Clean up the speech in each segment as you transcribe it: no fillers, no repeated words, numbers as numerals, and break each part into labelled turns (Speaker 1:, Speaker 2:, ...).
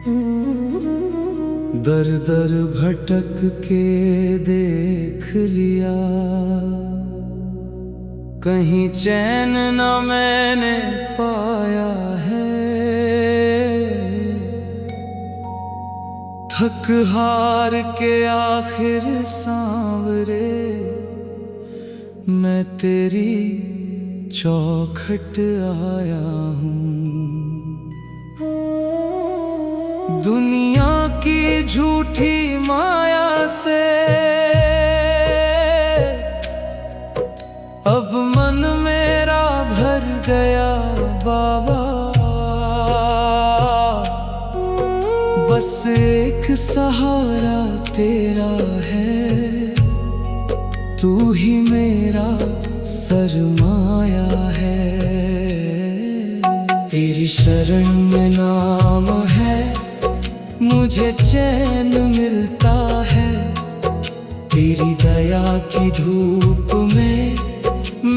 Speaker 1: दर दर भटक के देख लिया, कहीं चैन न मैंने पाया है। थक हार के आखिर सांवरे मैं तेरी चौखट आया हूँ। दुनिया की झूठी माया से अब मन मेरा भर गया बाबा। बस एक सहारा तेरा है, तू ही मेरा सरमाया है। तेरी शरण में नाम है, मुझे चैन मिलता है। तेरी दया की धूप में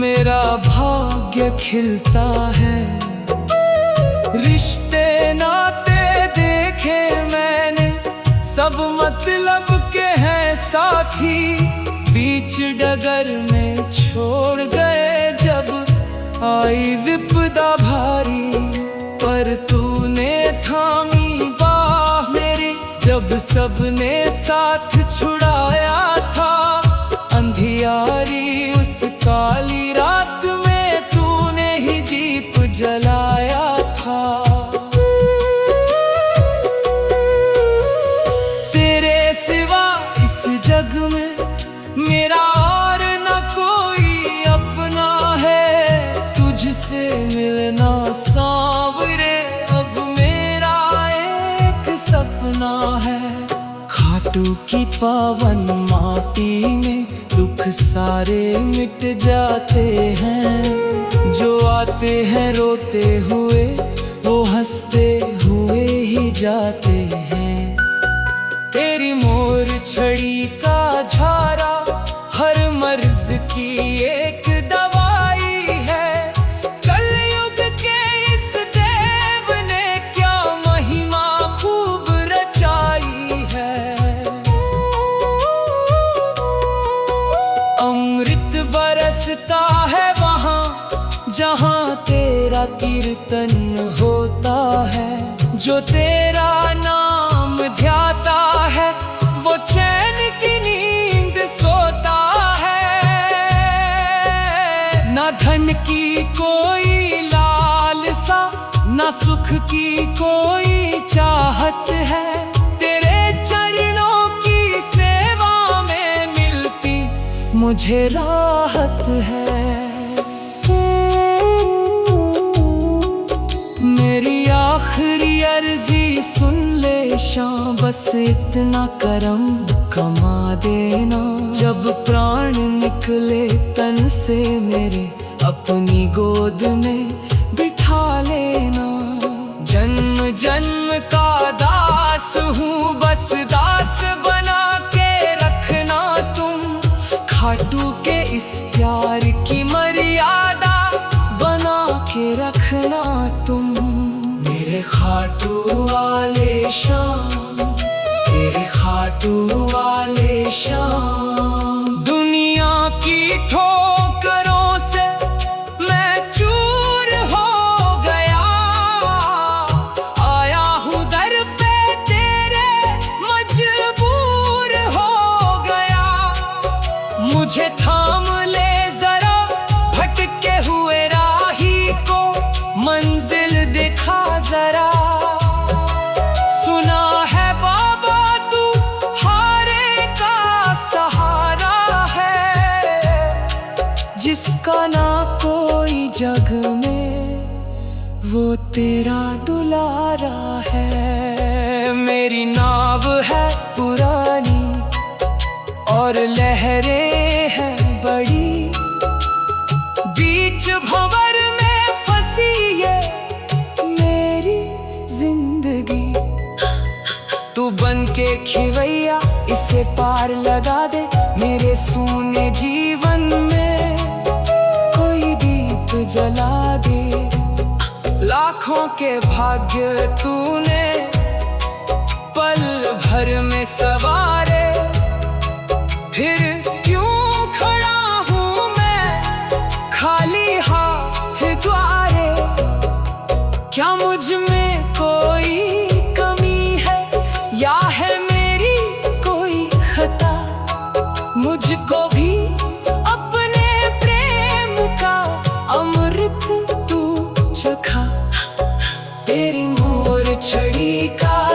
Speaker 1: मेरा भाग्य खिलता है। रिश्ते नाते देखे मैंने, सब मतलब के हैं साथी। बीच डगर में छोड़ गए जब आई विपदा भारी। पर तूने थामी बाह मेरी, जब सबने साथ छुड़ाया था। अंधियारी उस काली रात में तूने ही दीप जलाया था। तेरे सिवा इस जग में मेरा और न कोई अपना है। तुझसे मिलना सांवरे अब मेरा एक सपना है। खाटू की पावन माटी में दुख सारे मिट जाते हैं। जो आते हैं रोते हुए, वो हंसते हुए ही जाते हैं। तेरी मोर छड़ी का झारा हर मर्ज की एक दवाई है। कलयुग के इस देव ने क्या महिमा खूब रचाई है। अमृत बरसता है वहाँ जहाँ तेरा कीर्तन होता है। जो तेरा नाम ध्याता है, वो चैन की नींद सोता है। ना धन की कोई लालसा, ना सुख की कोई चाहत है। तेरे चरणों की सेवा में मिलती मुझे राहत है। मेरी आखिरी अर्जी सुन ले शां, बस इतना करम कमा देना। जब प्राण निकले तन से मेरे, अपनी गोद में बिठा लेना। जन्म जन्म का दास हूँ, बस दास बना के रखना तुम। खाटू के इस प्यार की मर्यादा बना के रखना तुम। मेरे खाटू वाले शाम, तेरे खाटू वाले शाम। दुनिया की ठोकरों से मैं चूर हो गया। आया हूँ दर पे तेरे, मजबूर हो गया। मुझे थाम ले जरा, भटके हुए राही को मंजिल दिखा जरा। सुना है बाबा तू हारे का सहारा है। जिसका ना कोई जग में, वो तेरा दुलारा है। मेरी नाव है पुरानी और लहरें हैं बड़ी। बीच भंवर में फंसी ये मेरी जिंदगी। तू बन के खिवैया इसे पार लगा दे। मेरे सूने जीवन में कोई दीप जला दे। लाखों के भाग्य तूने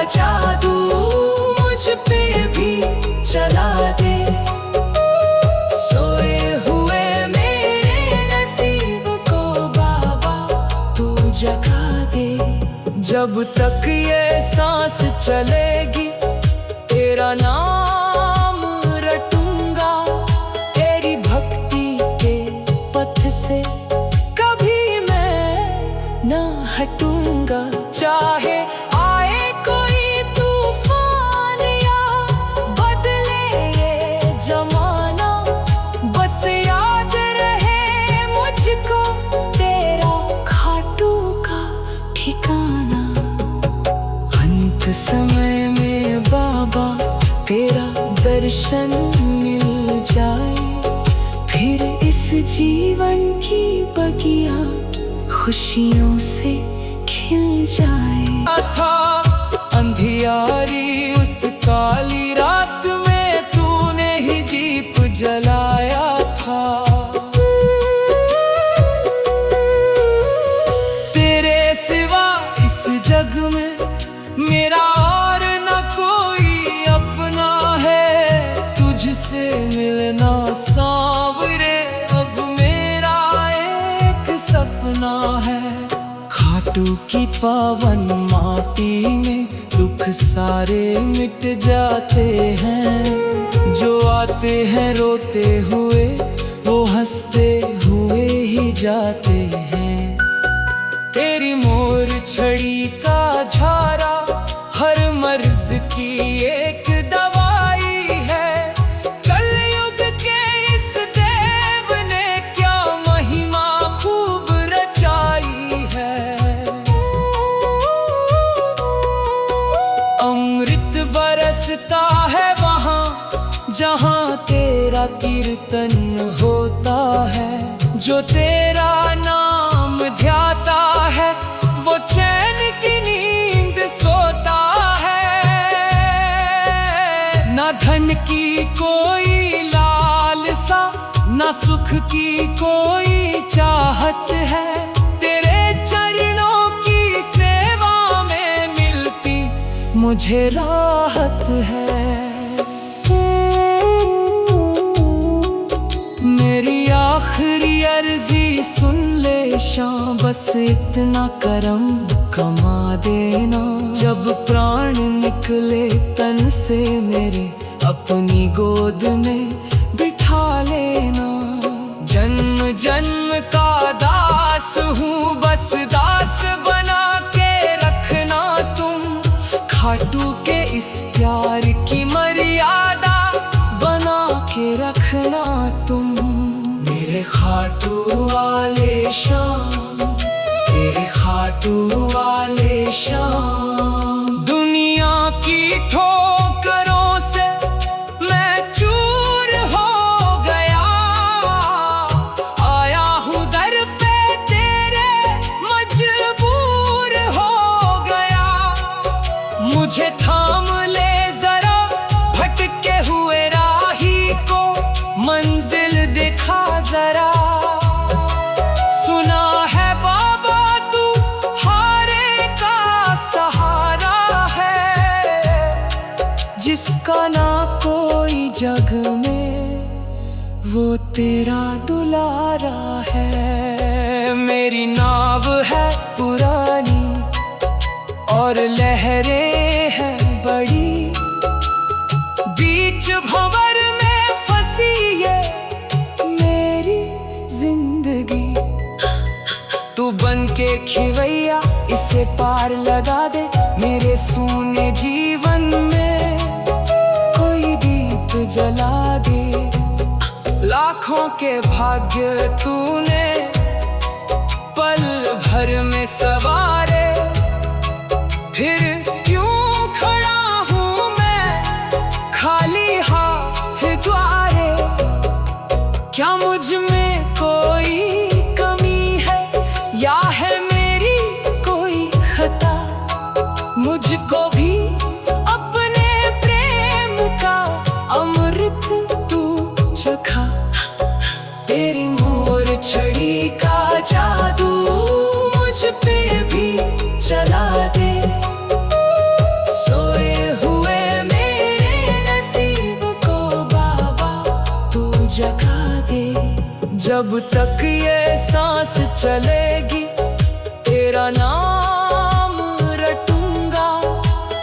Speaker 1: जादू मुझ पे भी चला दे। सोए हुए मेरे नसीब को बाबा तू जगा दे। जब तक ये सांस चलेगी तेरा नाम रटूंगा, तेरी भक्ति के पथ से कभी मैं ना हटूंगा। चाहे आए कोई तूफान या बदले ये जमाना, बस याद रहे मुझको तेरा खाटू का ठिकाना। अंत समय में बाबा तेरा दर्शन मिल जाए, फिर इस जीवन की बगिया खुशियों से खिल जाए। था अंधियारी उस काली रात में तूने ही दीप जलाया था। तेरे सिवा इस जग में मेरा और न कोई अपना है, तुझसे मिलना सांवरे अब मेरा एक सपना है। खाटू की पावन माटी में दुख सारे मिट जाते हैं, जो आते हैं रोते हुए वो हंसते हुए ही जाते हैं। तेरी मोर छड़ी का झारा हर मर्ज की एक दवाई है। कलयुग के इस देव ने क्या महिमा खूब रचाई है। अमृत बरसता है वहाँ जहाँ तेरा कीर्तन होता है। जो तेरा नाम ध्याता है वो चैन की नींद सोता है। ना धन की कोई लालसा, ना सुख की कोई चाहत है। तेरे चरणों की सेवा में मिलती मुझे राहत है। मेरी आखिरी अर्जी सुन ले शां, बस इतना करम कमा देना। जब प्राण निकले तन से मेरे अपनी गोद में बिठा लेना। जन्म जन्म का दास हूँ, बस दास बना के रखना तुम। खाटू के इस प्यार की मर्यादा बना के रखना तुम। मेरे खाटू वाले शाम, तेरे खाटू वाले शाम। दुनिया की ठोकरों से मैं चूर हो गया, आया हूँ दर पे तेरे मजबूर हो गया। मुझे थाम ले जरा भटके हुए राही को, मंजिल दिखा जरा। सुना है बाबा तू हारे का सहारा है, जिसका ना कोई जग में वो तेरा दुलारा है। मेरी नाव है पुरानी और लहरें हैं बड़ी, बीच भंवर में फंसी ये मेरी जिंदगी। तू बन के खिवैया इसे पार लगा दे, मेरे सूने जीवन में कोई दीप जला दे। लाखों के भाग्य तूने पल भर में सवारे, फिर क्यों खड़ा हूँ मैं खाली हाथ द्वारे। क्या मुझ में कोई कमी है या है मेरी कोई खता? मुझको भी अपने प्रेम का अमृत तू चखा। तेरी मोर छड़ी का जादू मुझ पे भी चला दे। जब तक ये सांस चलेगी तेरा नाम रटूंगा,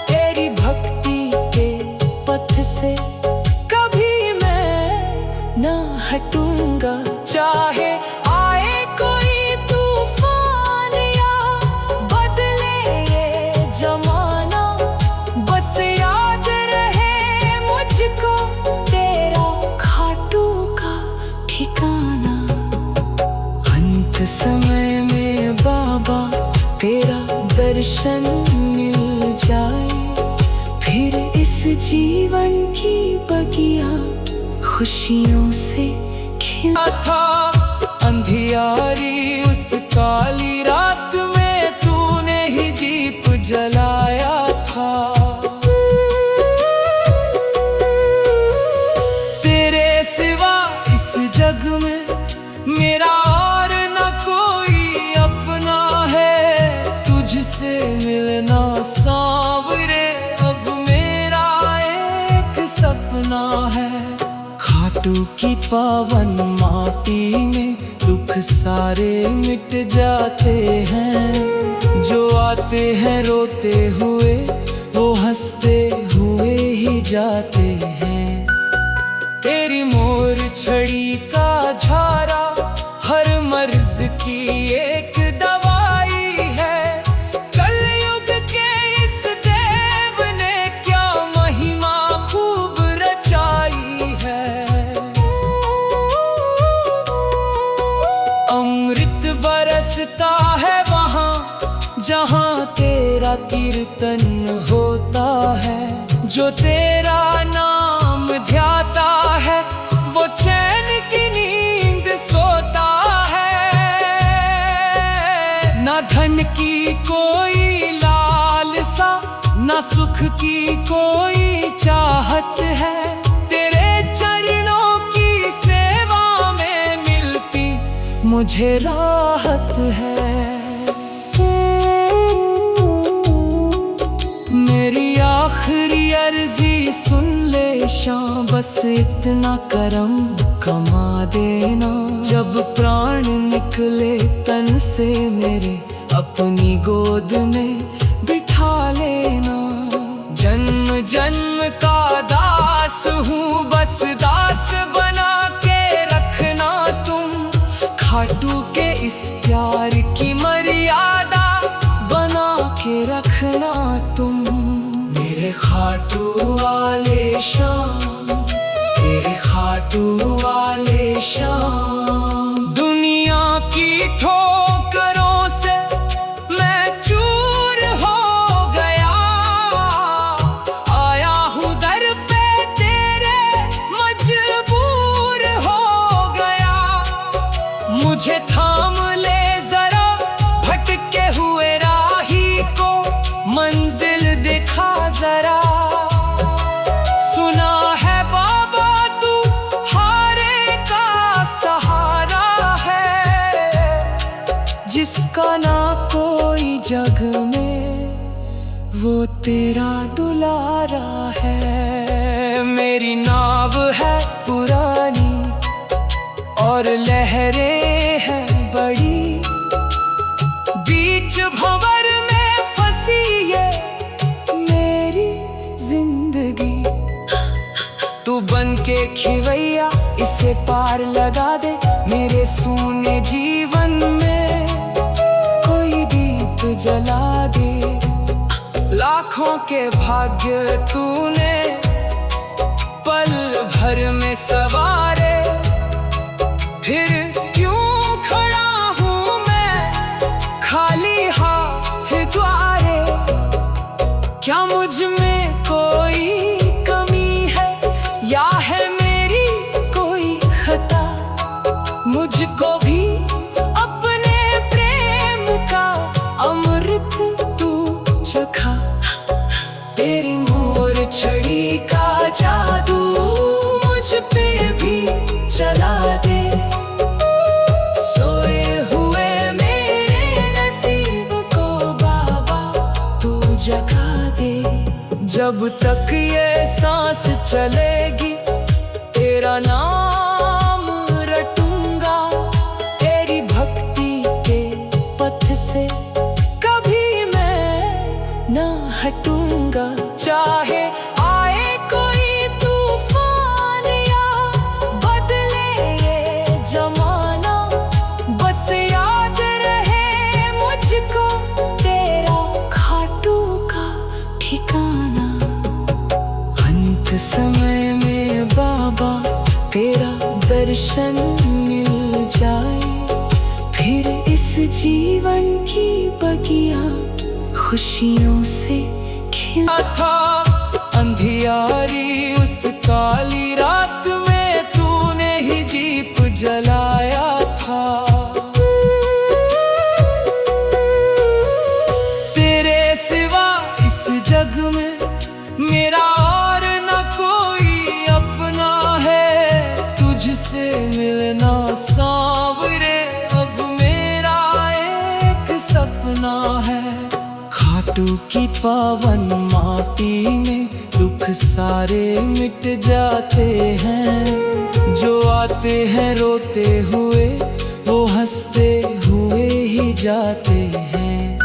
Speaker 1: तेरी भक्ति के पथ से कभी मैं ना हटूंगा। चाहे आए कोई तूफान या बदले ये जमाना, बस याद रहे मुझको तेरा खाटू का ठिकाना। अंत समय में बाबा तेरा दर्शन मिल जाए, फिर इस जीवन की बगिया खुशियों से खिला था। अंधियारी उस काली रात में तूने ही दीप जलाया था। तेरे सिवा इस जग में मेरा और न कोई अपना है, तुझसे मिलना सांवरे अब मेरा एक सपना है। खाटू की पावन माटी में दुख सारे मिट जाते हैं, जो आते हैं रोते हुए वो हंसते हुए ही जाते हैं। तेरी मोर छड़ी का झारा हर मर्ज की एक दवाई है। कलयुग के इस देव ने क्या महिमा खूब रचाई है। अमृत बरसता है वहाँ जहाँ तेरा कीर्तन होता है, जो तेरा नाम ध्याता है वो चैन की नींद सोता है। ना धन की कोई लालसा, ना सुख की कोई चाहत है, तेरे चरणों की सेवा में मिलती मुझे राहत है। मेरी आखिरी अर्जी सुन ले शां, बस इतना करम कमा देना। जब प्राण निकले तन से मेरे अपनी गोद में बिठा लेना। जन्म जन्म का दास हूँ, बस दास बना के रखना तुम। खाटू के इस प्यार की मर्यादा बना के रखना तुम। मेरे खाटू वाले शाम, तेरे खाटू वाले शाम। दुनिया की ठोकरों से मैं चूर हो गया, आया हूँ दर पे तेरे मजबूर हो गया। मुझे थाम ले जरा भटके हुए राही को, मंजिल दिखा जरा। सुना है बाबा तू हारे का सहारा है, जिसका ना कोई जग में वो तेरा दुलारा है। मेरी नाव है पुरानी और लहरें हैं बड़ी, बीच भंवर में फंसी ये मेरी जिंदगी। तू बन के खिवैया इसे पार लगा दे, मेरे सूने जीवन में कोई दीप जला दे। लाखों के भाग्य तूने पल भर में सवारे, फिर क्यों खड़ा हूँ मैं खाली हाथ द्वारे। क्या मुझ में कोई कमी है या है मेरी कोई खता? मुझको भी अपने प्रेम का अमृत तू चखा। तेरी मोर छड़ी का जादू मुझ पे भी चला दे। सोए हुए मेरे नसीब को बाबा तू जगा दे। जब तक ये सांस चलेगी तेरा नाम रटूंगा।
Speaker 2: अंत समय में बाबा तेरा दर्शन मिल जाए, फिर इस जीवन की बगिया खुशियों से खिला
Speaker 1: था। अंधियारी उस काली रात में तूने ही दीप जलाया था। तेरे सिवा इस जग में मेरा और न कोई अपना है, तुझसे मिलना सांवरे अब मेरा एक सपना है। खाटू की पावन माटी में दुख सारे मिट जाते हैं, जो आते हैं रोते हुए वो हंसते हुए ही जाते हैं।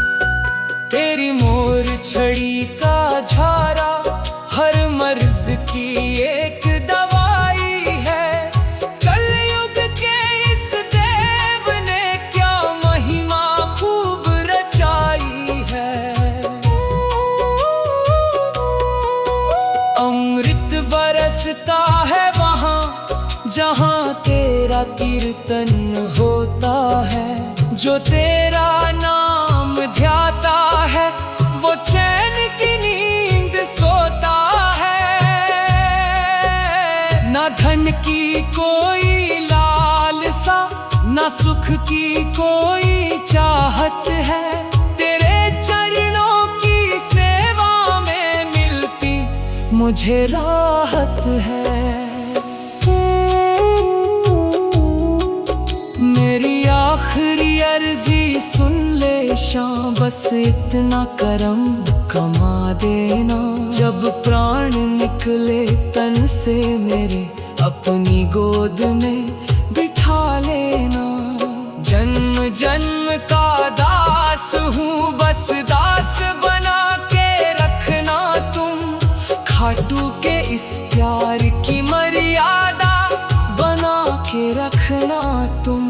Speaker 1: तेरी मोर छड़ी का झारा हर मर्ज की एक दवाई है। कलयुग के इस देव ने क्या महिमा खूब रचाई है। अमृत बरसता है वहाँ जहाँ तेरा कीर्तन होता है, जो तेरा नाम ध्याता है वो चैन की नींद सोता है। ना धन की कोई लालसा, ना सुख की कोई चाहत है, तेरे चरणों की सेवा में मिलती मुझे राहत है। मेरी आखिरी अर्जी सुन ले शाम, बस इतना करम कमा देना। जब प्राण निकले तन से मेरे अपनी गोद में बिठा लेना। जन्म जन्म का दास हूँ, बस दास बना के रखना तुम। खाटू के इस प्यार की मर्यादा बना के रखना तुम।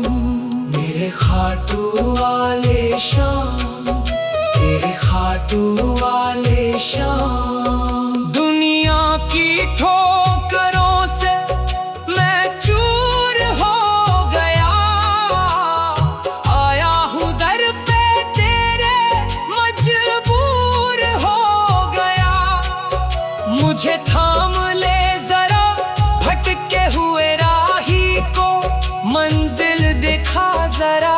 Speaker 1: मेरे खाटू वाले श्याम, तेरे खाटू वाले श्याम। दुनिया की ठोकरों से मैं चूर हो गया, आया हूँ दर पे तेरे मजबूर हो गया। मुझे थाम ले जरा भटके हुए राही को, मंजिल दिखा जरा।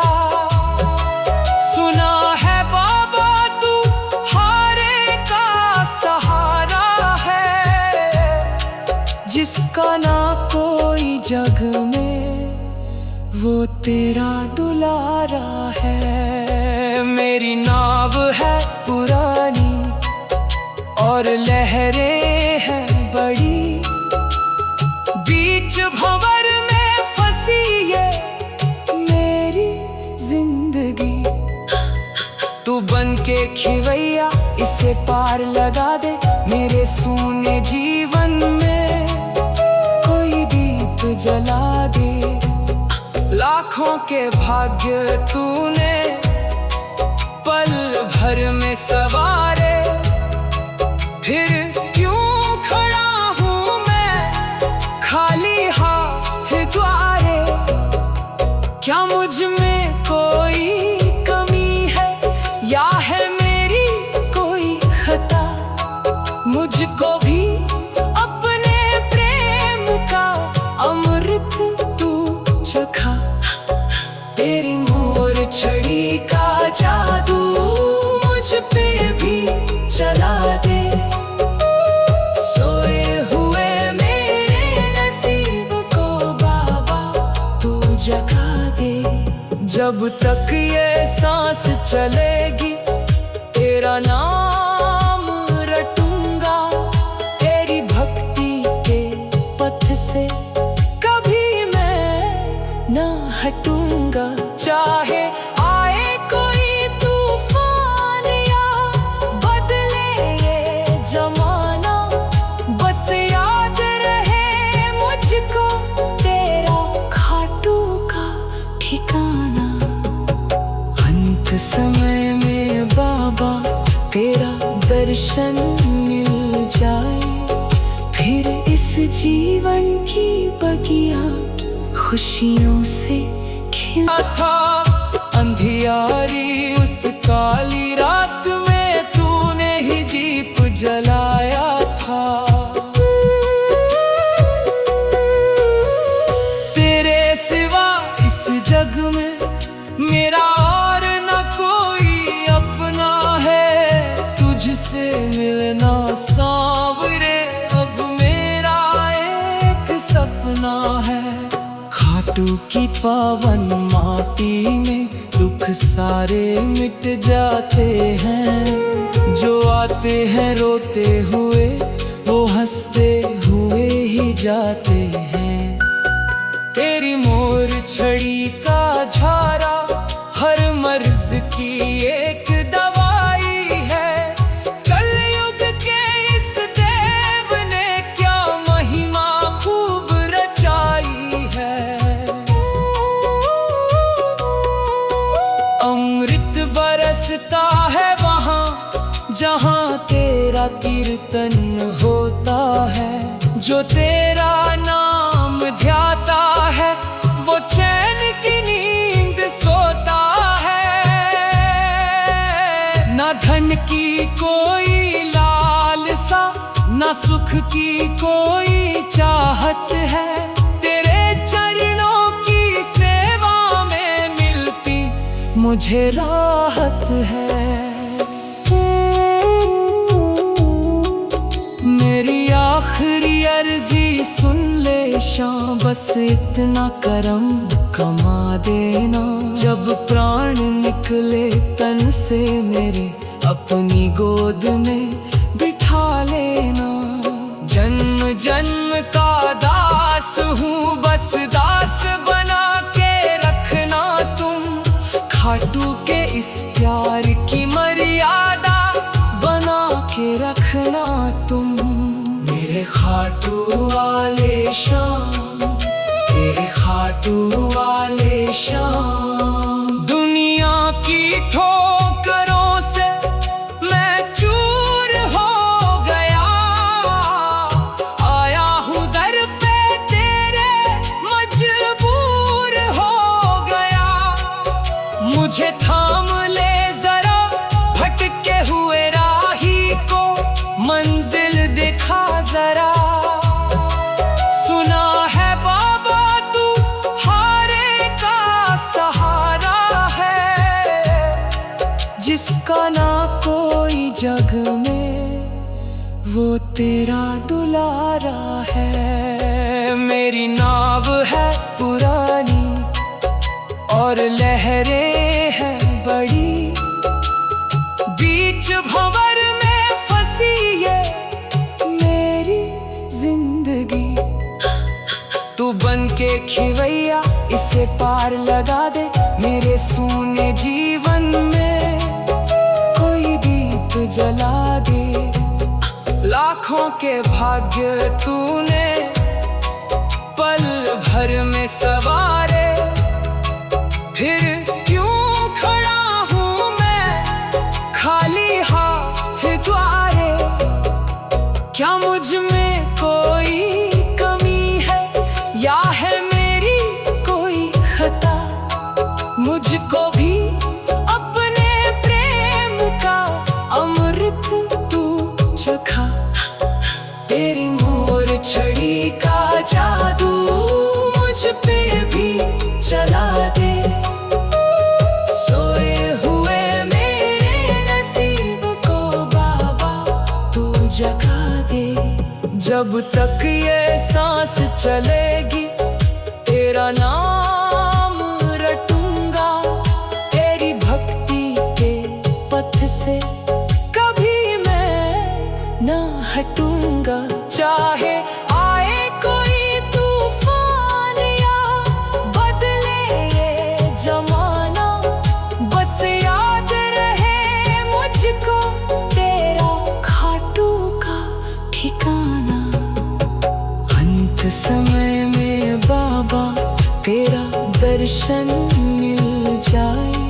Speaker 1: सुना है बाबा तू हारे का सहारा है, जिसका ना कोई जग में वो तेरा दुलारा है। मेरी नाव है पुरानी और लहरें हैं बड़ी, बीच भंवर में फंसी ये मेरी जिंदगी। तू बन के खिवैया इसे पार लगा दे, मेरे सूने जीवन में कोई दीप जला दे। लाखों के भाग्य तूने पल भर में सवारे, फिर क्यों खड़ा हूँ मैं खाली हाथ द्वारे। क्या मुझ में कोई कमी है या है मेरी कोई खता? मुझको भी अपने प्रेम का अमृत तू चखा। तेरी मोर छड़ी का जादू मुझ पे भी चला दे। सोए हुए मेरे नसीब को बाबा तू जगा दे। जब तक ये सांस चलेगी तेरा नाम रटूंगा, तेरी भक्ति के पथ से कभी मैं ना हटूंगा। चाहे आए कोई तूफान या बदले ये जमाना, बस याद रहे मुझको तेरा खाटू का ठिकाना। अंत समय में बाबा तेरा दर्शन मिल जाए, फिर
Speaker 2: जीवन की बगिया खुशियों से खिला
Speaker 1: था। अंधियारी उस काली रात में तूने ही दीप जलाया था। तेरे सिवा इस जग में मेरा और न कोई अपना है। तुझसे मिलना सांवरे अब मेरा एक सपना है। खाटू की पावन माटी में दुख सारे मिट जाते हैं। जो आते हैं रोते हुए वो हंसते हुए ही जाते हैं। तेरी मोर छड़ी का झारा हर मर्ज की एक दवाई है। कलयुग के इस देव ने क्या महिमा खूब रचाई है। अमृत बरसता है वहाँ जहाँ तेरा कीर्तन होता है। जो तेरा नाम ध्याता है वो चैन की नींद सोता है। ना धन की कोई लालसा ना सुख की कोई चाहत है। तेरे चरणों की सेवा में मिलती मुझे राहत है। मेरी आखिरी अर्जी सुन ले शाम, बस इतना करम कमा देना। जब प्राण निकले तन से मेरे अपनी गोद में बिठा लेना। जन्म जन्म का दास हूँ बस दास बना के रखना तुम। खाटू के इस प्यार की मर्यादा बना के रखना तुम। मेरे खाटू वाले श्याम, मेरे खाटू वाले श्याम। दुनिया की ठोकरों से मैं चूर हो गया। आया हूँ दर पे तेरे मजबूर हो गया। मुझे थाम ले जरा भटके हुए राही को मंजिल दिखा जरा। सुना है बाबा तू हारे का सहारा है। जिसका ना कोई जग में वो तेरा दुलारा है। मेरी नाव है पुरानी और लहरें हैं बड़ी। बीच भंवर में फंसी ये मेरी जिंदगी। तू बन के खिवैया इसे पार लगा दे। मेरे सूने जीवन में कोई दीप जला दे। लाखों के भाग्य तूने पल भर में सवारे। फिर क्यों खड़ा हूँ मैं खाली हाथ द्वारे। क्या मुझ में कोई कमी है या है मेरी कोई खता। मुझको भी अपने प्रेम का अमृत तू चखा। तेरी मोर छड़ी का जादू मुझ पे भी चला दे। सोए हुए मेरे नसीब को बाबा तू जगा दे। जब तक ये सांस चलेगी तेरा नाम रटूंगा। तेरी भक्ति के पथ से कभी मैं ना हटूंगा। चाहे आए कोई तूफान या बदले ये जमाना। बस याद रहे मुझको तेरा खाटू का ठिकाना। अंत समय में बाबा तेरा दर्शन मिल जाए।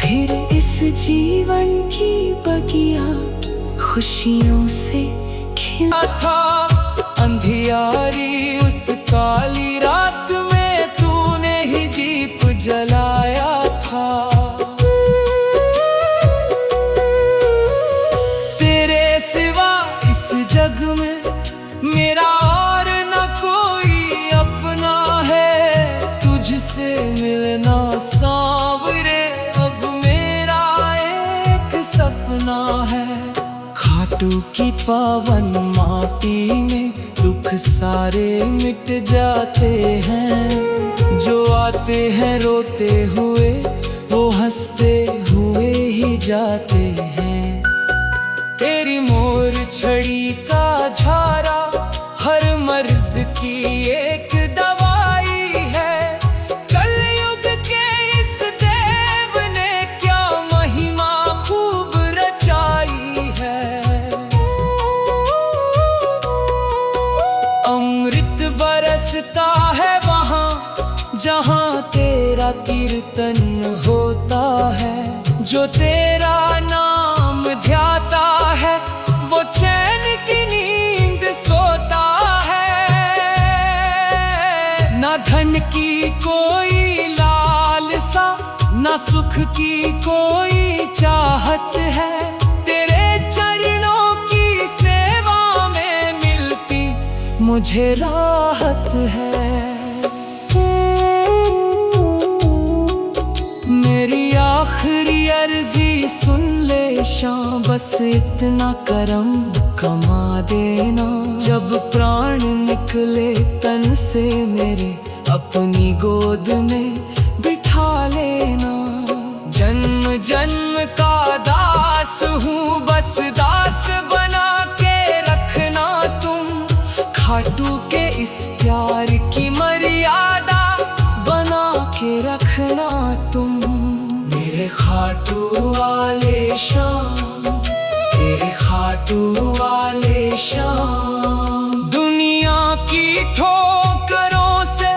Speaker 1: फिर इस जीवन की बगिया खुशियों से खिला था। अंधियारी उस काली रात में तूने ही दीप जलाया था। तेरे सिवा इस जग में मेरा और न कोई अपना है। तुझसे मिलना सांवरे अब मेरा एक सपना है। खाटू की पावन माटी में दुख सारे मिट जाते हैं। जो आते हैं रोते हुए वो हंसते हुए ही जाते हैं। तेरी मोर छड़ी का झारा हर मर्ज की एक दवाई है। कलयुग के इस देव ने क्या महिमा खूब रचाई है। अमृत बरसता है वहाँ जहाँ तेरा कीर्तन होता है। जो तेरा नाम ध्याता है वो चैन की नींद सोता है। ना धन की कोई लालसा ना सुख की कोई चाहत है। तेरे चरणों की सेवा में मिलती मुझे राहत है। मेरी आखिरी अर्जी सुन ले शां, बस इतना करम कमा देना। जब प्राण निकले तन से मेरे अपनी गोद में बिठा लेना। जन्म जन्म का दास हूँ बस दास बना के रखना तुम। खाटू के इस प्यार की मर्यादा बना के रखना तुम। मेरे खाटू वाले शाम, तेरे खाटू वाले शाम। दुनिया की ठोकरों से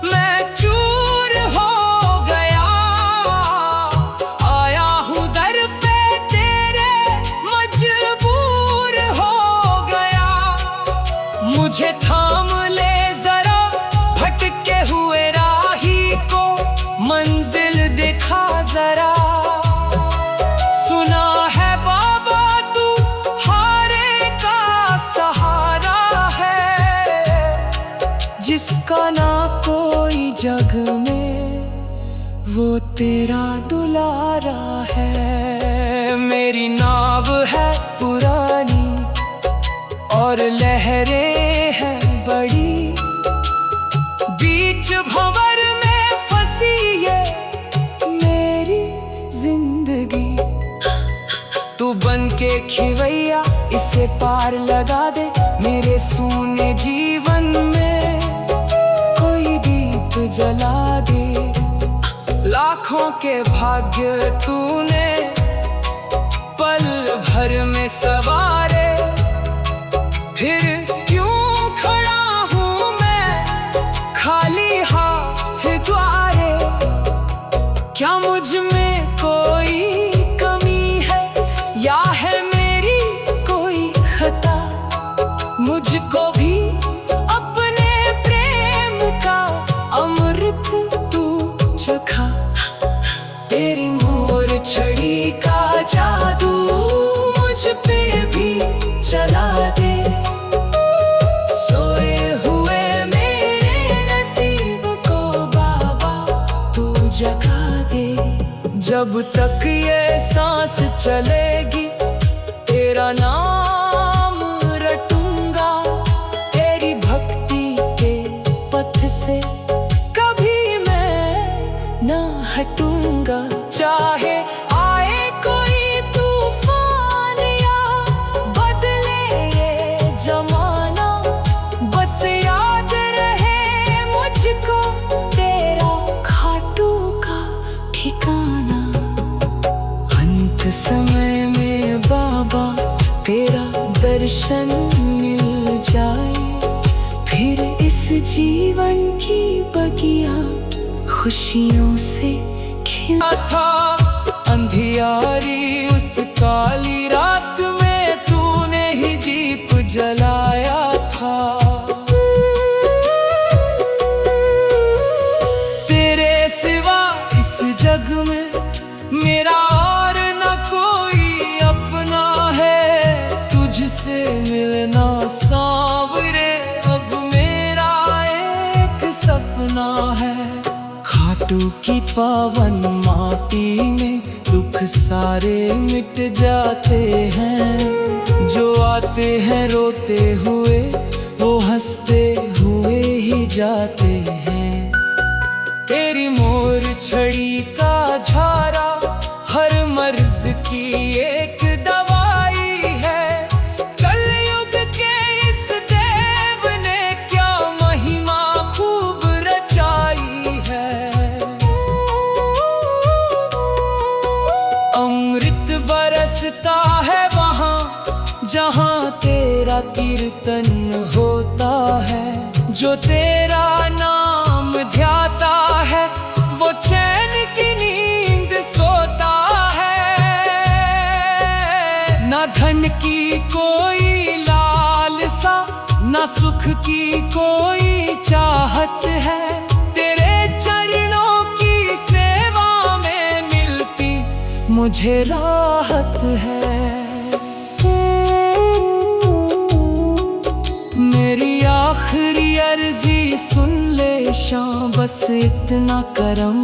Speaker 1: मैं चूर हो गया। आया हूँ दर पे तेरे मजबूर हो गया। मुझे थाम ले जरा भटके हुए राही को मंजिल दिखा जरा। सुना है बाबा तू हारे का सहारा है। जिसका ना कोई जग में वो तेरा दुलारा है। मेरी नाव है पुरानी और लहरें हैं बड़ी। बीच भंवर में फंसी ये मेरी जिंदगी। तू बन के खिवैया इसे पार लगा दे। मेरे सूने जीवन में कोई दीप जला दे। लाखों के भाग्य तूने पल भर में सवारे। फिर क्यों खड़ा हूँ मैं खाली हाथ द्वारे। क्या मुझ में कोई कमी है या है मेरी कोई खता। मुझको भी अपने प्रेम का अमृत तू चखा। तेरी मोर छड़ी का जादू मुझ पे भी चला दे। सोए हुए मेरे नसीब को बाबा तू जगा दे। जब तक ये सांस चलेगी तेरा नाम रटूंगा। तेरी भक्ति के पथ से कभी मैं ना हटूंगा। चाहे आए कोई तूफान या बदले ये जमाना। बस याद रहे मुझको तेरा खाटू का ठिकाना। अंत समय में बाबा तेरा दर्शन मिल जाए। फिर इस जीवन की बगिया खुशियों से खिला था। अंधियारी उस काली रात में तूने ही दीप जलाया था। मिलना सांवरे अब मेरा एक सपना है। खाटू की पावन माटी में दुख सारे मिट जाते हैं। जो आते हैं रोते हुए वो हंसते हुए ही जाते हैं। तेरी मोर छड़ी का झारा हर मर्ज की एक दवाई है। कलयुग के इस देव ने क्या महिमा खूब रचाई है। अमृत बरसता है वहाँ जहाँ तेरा कीर्तन होता है। जो तेरा नाम ध्याता है वो चैन की नींद सोता है। ना धन की कोई लालसा ना सुख की कोई चाहत है। तेरे चरणों की सेवा में मिलती मुझे राहत है। मेरी आखिरी अर्जी सुन ले शां, बस इतना करम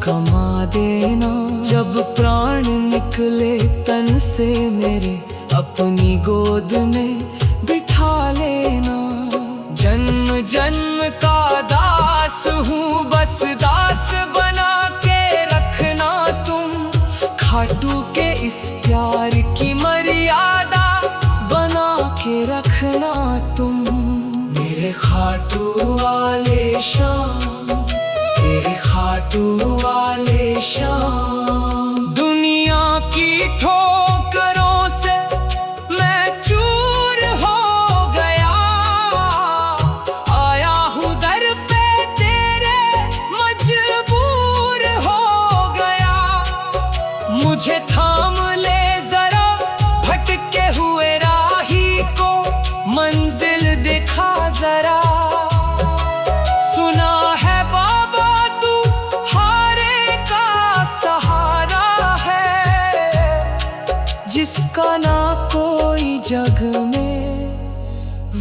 Speaker 1: कमा देना। जब प्राण निकले तन से मेरे अपनी गोद में बिठा लेना। जन्म जन्म का दास हूँ बस दास बना के रखना तुम। खाटू के इस प्यार की मर्यादा बना के रखना तुम। मेरे खाटू वाले शाम, तेरे खाटू वाले शाम। दुनिया की ठोकरों से मैं चूर हो गया। आया हूँ दर पे तेरे मजबूर हो गया। मुझे थाम ले जरा भटके हुए राही को मंजिल दिखा जरा। सुना है बाबा तू हारे का सहारा है। जिसका ना कोई जग में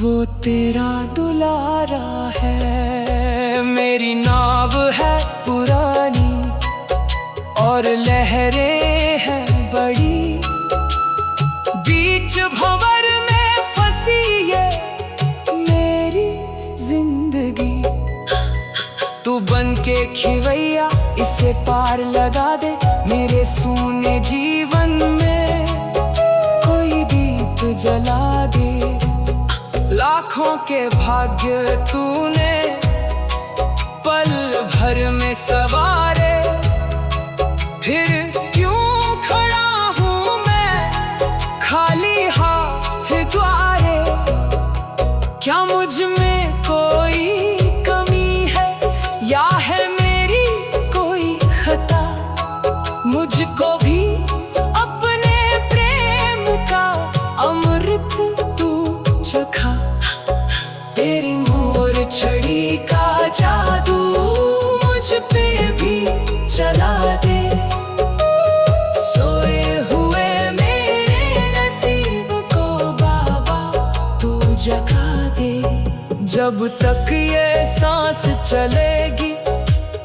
Speaker 1: वो तेरा दुलारा है। मेरी नाव है पुरानी और लहरें हैं बड़ी। बीच भंवर में फंसी ये मेरी जिंदगी। तू बन के खिवैया इसे पार लगा दे। मेरे सूने जीवन में कोई दीप जला दे। लाखों के भाग्य तूने पल भर में सवारे। फिर क्यों खड़ा हूँ मैं खाली हाथ द्वारे। क्या मुझ में कोई कमी है या है मेरी कोई खता। मुझको भी अपने प्रेम का अमृत तू चखा। तेरी मोर छड़ी का जादू मुझ पे भी चला दे। सोए हुए मेरे नसीब को बाबा तू जगा दे। जब तक ये सांस चलेगी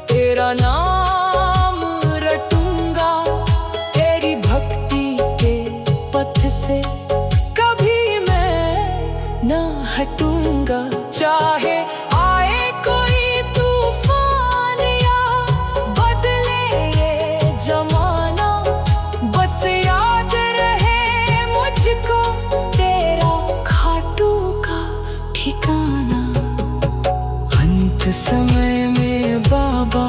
Speaker 1: तेरा नाम रटूंगा। तेरी भक्ति के पथ से कभी मैं ना हटूंगा। चाहे आए कोई तूफान या बदले ये जमाना। बस याद रहे मुझको तेरा खाटू का ठिकाना। अंत समय में बाबा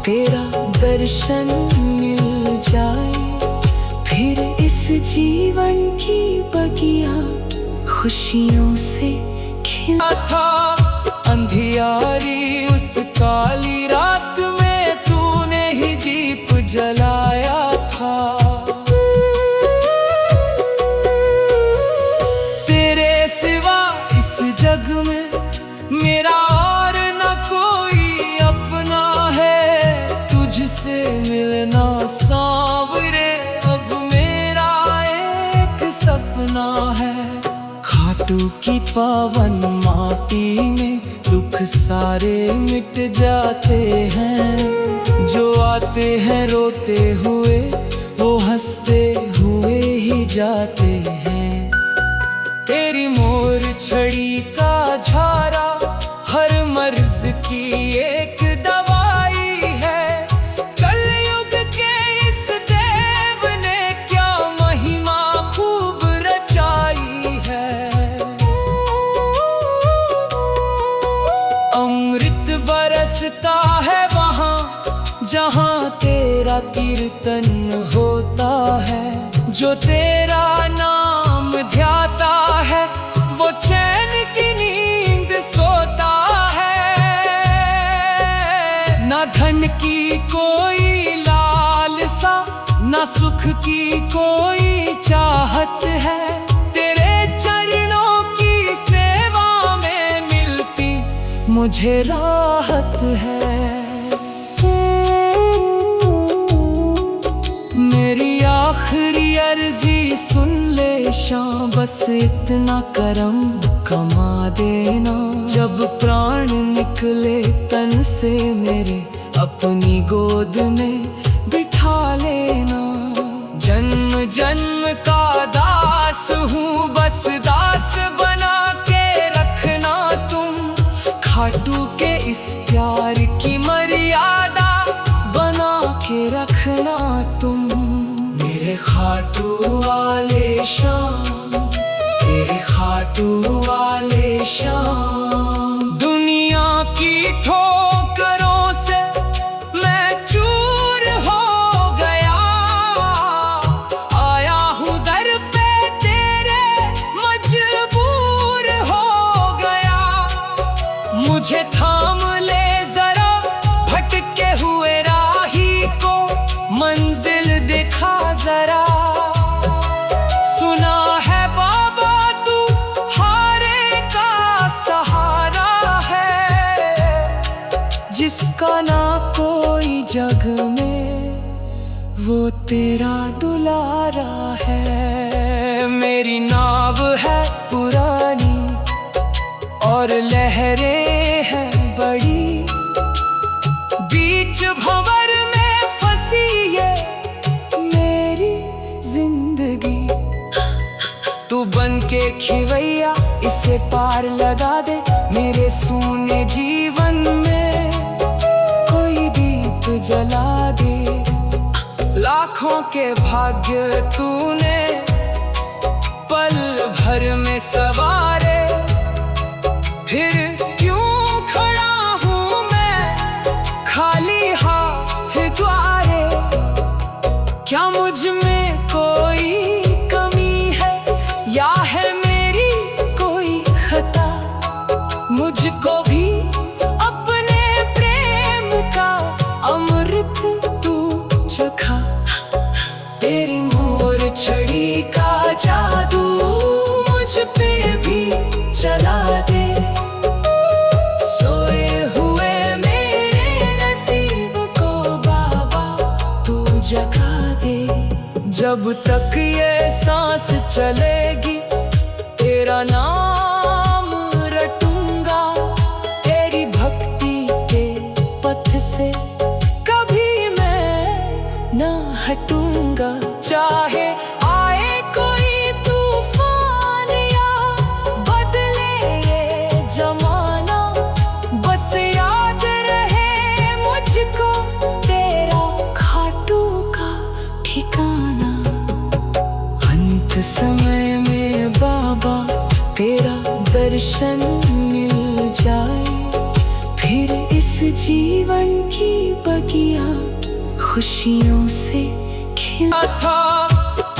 Speaker 1: तेरा दर्शन मिल जाए। फिर इस जीवन की बगिया खुशियों से खिला था। अंधियारी उस काली रात में तूने ही दीप जलाया था। तेरे सिवा इस जग में मेरा और न कोई अपना है। तुझसे मिलना सांवरे अब मेरा एक सपना है। खाटू की पावन माटी में दुख सारे मिट जाते हैं। जो आते हैं रोते हुए वो हंसते हुए ही जाते हैं। तेरी मोर छड़ी का झारा हर मर्ज की एक दवाई है। कलयुग के इस देव ने क्या महिमा खूब रचाई है। अमृत बरसता है वहाँ जहाँ तेरा कीर्तन होता है। जो तेरा नाम ध्याता है वो चैन की नींद सोता है। ना धन की कोई लालसा ना सुख की कोई चाहत है। तेरे चरणों की सेवा में मिलती मुझे राहत है। मेरी आखिरी अर्जी सुन ले शां, बस इतना करम कमा देना। जब प्राण निकले तन से मेरे अपनी गोद में बिठा लेना। जन्म जन्म का दास हूँ बस दास बना के रखना तुम। खाटू के इस प्यार की मर्यादा बना के रखना तुम। मेरे खाटू वाले शाम, तेरे खाटू वाले शाम। दुनिया की ठोकरों से मैं चूर हो गया। आया हूँ दर पे तेरे मजबूर हो गया। मुझे थाम ले जरा भटके हुए राही को मंजिल दिखा जरा। सुना है बाबा तू हारे का सहारा है। जिसका ना कोई जग में वो तेरा दुलारा है। मेरी नाव है पुरानी और लहरें हैं बड़ी। बीच भंवर में फंसी ये मेरी जिंदगी। तू बन के खिवैया इसे पार लगा दे। मेरे सूने जीवन में कोई दीप जला दे। लाखों के भाग्य तूने पल भर में सवारे। फिर क्यों खड़ा हूँ मैं खाली हाथ द्वारे। क्या मुझ में कोई कमी है या है मेरी कोई खता। मुझको भी अपने प्रेम का अमृत तू चखा। तेरी मोर छड़ी का जादू मुझ पे भी चला दे। सोए हुए मेरे नसीब को बाबा तू जगा दे। जब तक ये सांस चलेगी तेरा नाम रटूंगा। तेरी भक्ति के पथ से कभी मैं ना हटूंगा। चाहे आए कोई तूफान या बदले ये जमाना। बस याद रहे मुझको तेरा खाटू का ठिकाना। अंत समय में बाबा तेरा दर्शन मिल जाए। फिर इस जीवन की बगिया खुशियों से खिला था।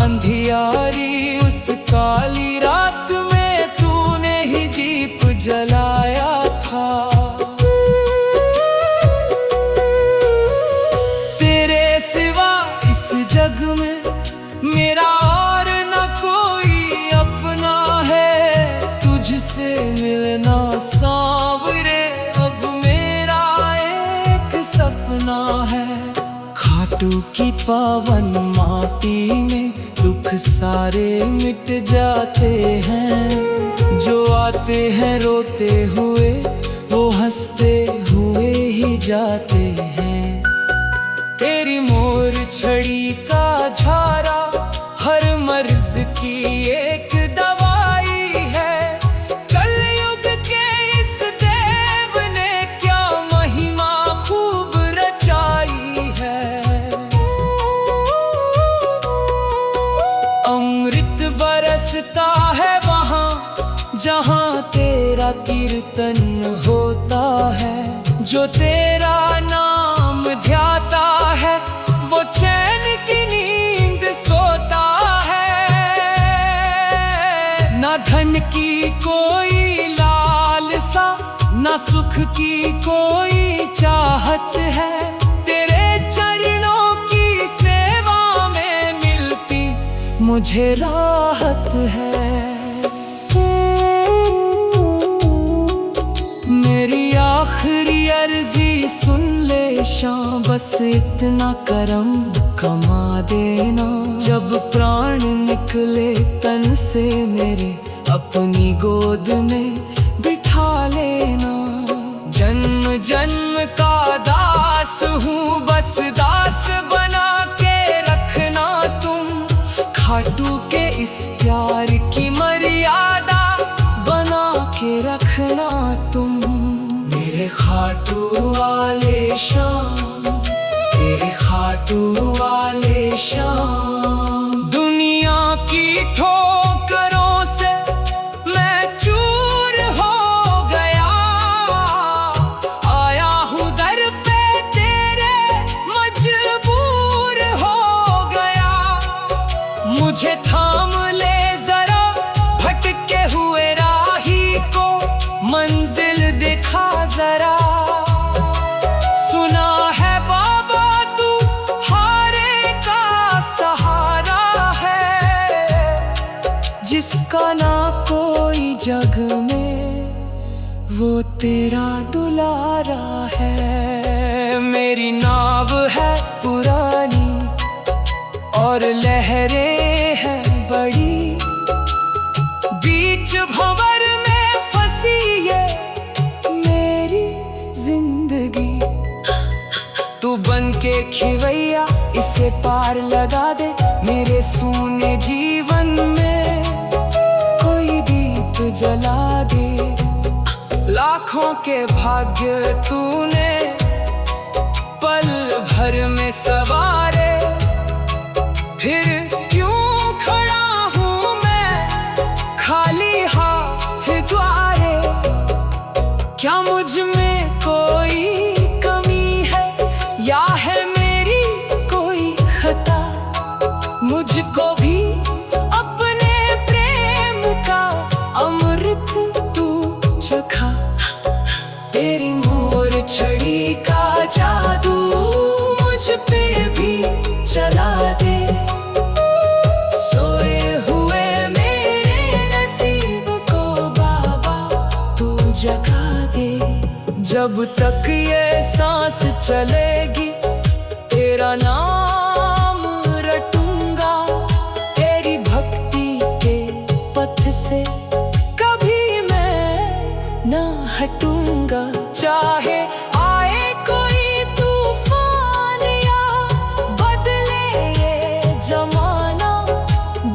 Speaker 1: अंधियारी उस काली रात में तूने ही दीप जलाया था। तेरे सिवा इस जग में मेरा और न कोई अपना है। तुझसे मिलना सांवरे अब मेरा एक सपना है। खाटू की पावन माटी में दुख सारे मिट जाते हैं। जो आते हैं रोते हुए वो हंसते हुए ही जाते हैं। तेरी मोर छड़ी का झारा हर मर्ज की एक दवाई है। कलयुग के इस देव ने क्या महिमा खूब रचाई है। अमृत बरसता है वहाँ जहाँ तेरा कीर्तन होता है। जो तेरा नाम ध्याता है वो चैन की नींद सोता है। ना धन की कोई लालसा ना सुख की कोई चाहत है। तेरे चरणों की सेवा में मिलती मुझे राहत है। मेरी आखिरी अर्जी सुन ले शां, बस इतना करम कमा देना। जब प्राण निकले तन से मेरे अपनी गोद में बिठा लेना। जन्म जन्म का दास हूँ बस दास बना के रखना तुम। खाटू के इस प्यार की मर्यादा बना के रखना तुम। मेरे खाटू वाले शाम, तेरे खाटू वाले शाम। दुनिया की ठोकरों से मैं चूर हो गया। आया हूँ दर पे तेरे मजबूर हो गया। मुझे थाम ले जरा भटके हुए राही को मंजिल दिखा जरा। सुना है बाबा तू हारे का सहारा है। जिसका ना कोई जग में वो तेरा दुलारा है। मेरी नाव है पुरानी और लहरें हैं बड़ी। बीच भंवर में फंसी ये मेरी जिंदगी। तू बन के खिवैया इसे पार लगा दे। मेरे सूने जीवन में कोई दीप जला दे। लाखों के भाग्य तूने पल भर में सवारे। फिर क्यों खड़ा हूँ मैं खाली हाथ द्वारे। क्या मुझ में कोई कमी है या है मेरी कोई खता। मुझको भी अपने प्रेम का अमृत तू चखा। तेरी मोर छड़ी का जादू मुझ पे भी चला दे। सोए हुए मेरे नसीब को बाबा तू जगा दे। जब तक ये सांस चलेगी तेरा नाम रटूंगा। तेरी भक्ति के पथ से कभी मैं ना हटूंगा। चाहे आए कोई तूफान या बदले ये जमाना।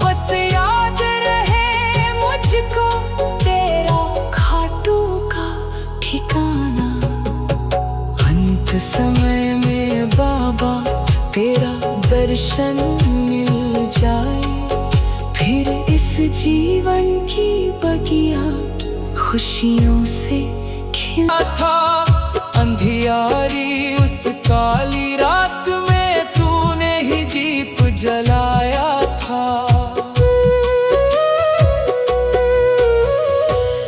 Speaker 1: बस याद रहे मुझको तेरा खाटू का ठिकाना। अंत समय में बाबा तेरा दर्शन मिल जाए। फिर इस जीवन की बगिया खुशियों से खिला था। अंधियारी उस काली रात में तूने ही दीप जलाया था।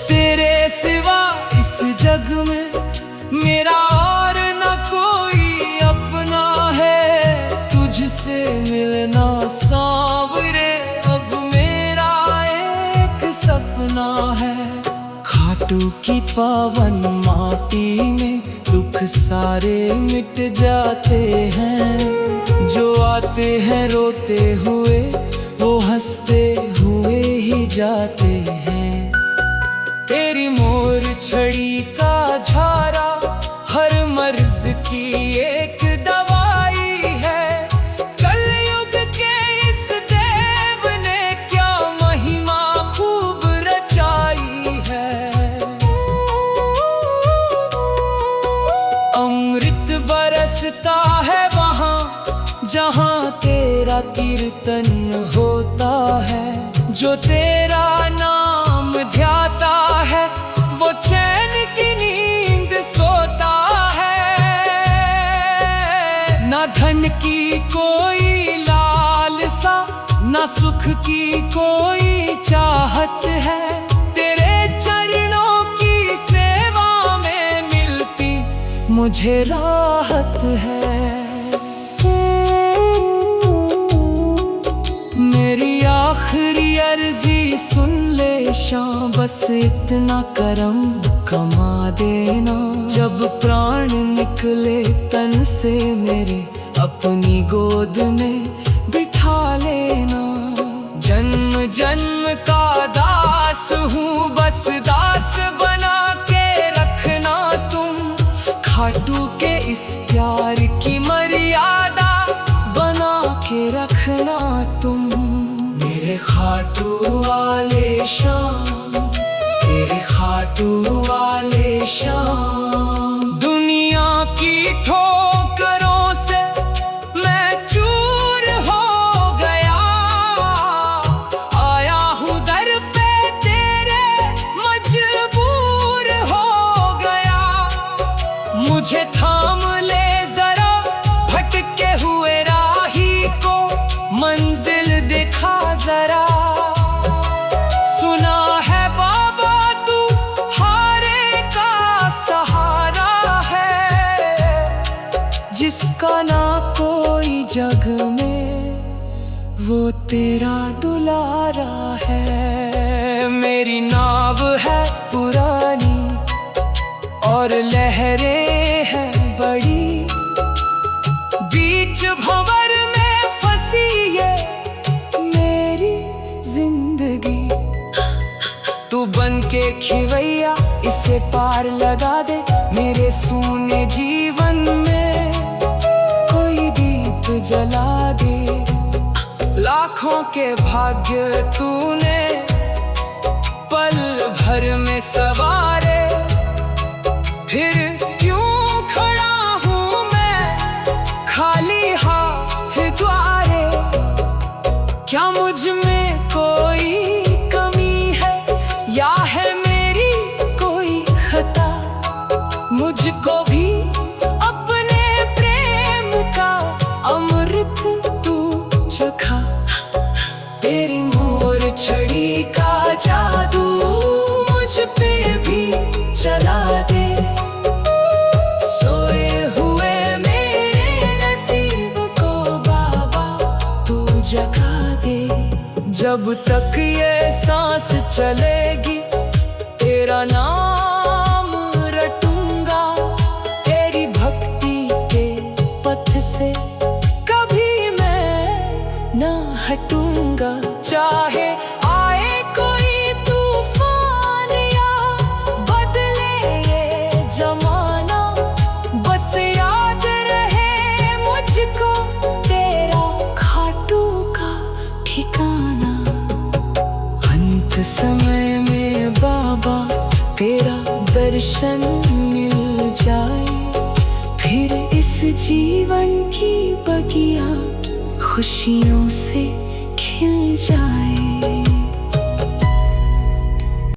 Speaker 1: तेरे सिवा इस जग में मेरा और न कोई अपना है। तुझसे मिलना सांवरे अब मेरा एक सपना है। खाटू की पावन माटी में दुख सारे मिट जाते हैं। जो आते हैं रोते हुए, वो हंसते हुए ही जाते हैं। तेरी मोर छड़ी का झारा हर मर्ज की एक दवाई है। कलयुग के इस देव ने क्या महिमा खूब रचाई है। अमृत बरसता है वहाँ जहाँ तेरा कीर्तन होता है। जो तेरा नाम ध्याता है, वो चैन की नींद सोता है। ना धन की कोई लालसा, ना सुख की कोई चाहत है। तेरे चरणों की सेवा में मिलती मुझे राहत है। मेरी आखिरी अर्जी सुन ले शाम, बस इतना करम कमा देना। जब प्राण निकले तन से मेरे, अपनी गोद में बिठा लेना। जन्म जन्म का दास हूँ, बस दास बना के रखना तुम। खाटू के इस प्यार की मर्यादा बना के रखना तुम। मेरे खाटू वाले श्याम, तेरे खाटू वाले श्याम। दुनिया की ठोकरों से मैं चूर हो गया। आया हूँ दर पे तेरे, मजबूर हो गया। मुझे थाम ले जरा, भटके हुए राही को मंजिल दिखा जरा। सुना है बाबा तू हारे का सहारा है। जिसका ना कोई जग में, वो तेरा दुलारा है। मेरी नाव है पुरानी और लहरें हैं बड़ी। बीच भंवर में फंसी ये मेरी जिंदगी। तू बन के खिवैया इसे पार लगा दे। मेरे सूने जीवन में कोई दीप जला दे। लाखों के भाग्य तूने पल भर में सवारे। फिर क्यों खड़ा हूँ मैं खाली हाथ द्वारे। क्या मुझ में कोई कमी है, या है मेरी कोई खता। मुझको भी अपने प्रेम का अमृत तू चखा। तेरी मोर छड़ी का जादू मुझ पे भी चला दे। सोए हुए मेरे नसीब को बाबा तू जगा दे। जब तक ये सांस चलेगी, तेरा नाम रटूंगा। तेरी भक्ति के पथ से कभी मैं ना हटूंगा। चाहे आए कोई तूफान या बदले ये जमाना, बस याद रहे मुझको तेरा खाटू का ठिकाना। अंत समय में बाबा तेरा दर्शन मिल जाए। फिर इस जीवन की बगिया खुशियों से खिल जाए।